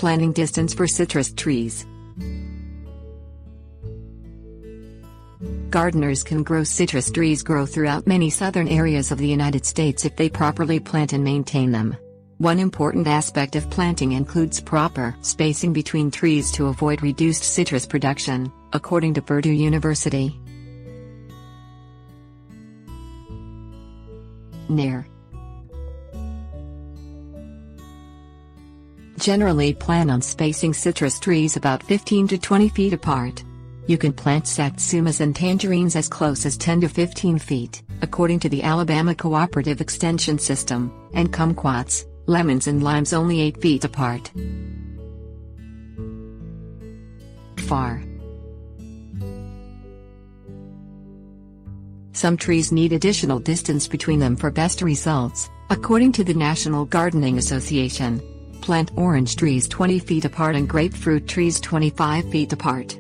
Planting distance for citrus trees. Gardeners can grow citrus trees throughout many southern areas of the United States if they properly plant and maintain them. One important aspect of planting includes proper spacing between trees to avoid reduced citrus production, according to Purdue University. Near. Generally plan on spacing citrus trees about 15 to 20 feet apart. You can plant satsumas and tangerines as close as 10 to 15 feet, according to the Alabama Cooperative Extension System, and kumquats, lemons and limes only 8 feet apart. Far. Some trees need additional distance between them for best results, according to the National Gardening Association. Plant orange trees 20 feet apart and grapefruit trees 25 feet apart.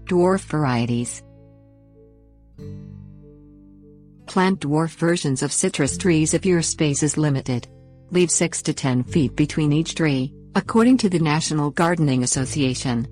Dwarf varieties. Plant dwarf versions of citrus trees if your space is limited. Leave 6 to 10 feet between each tree, according to the National Gardening Association.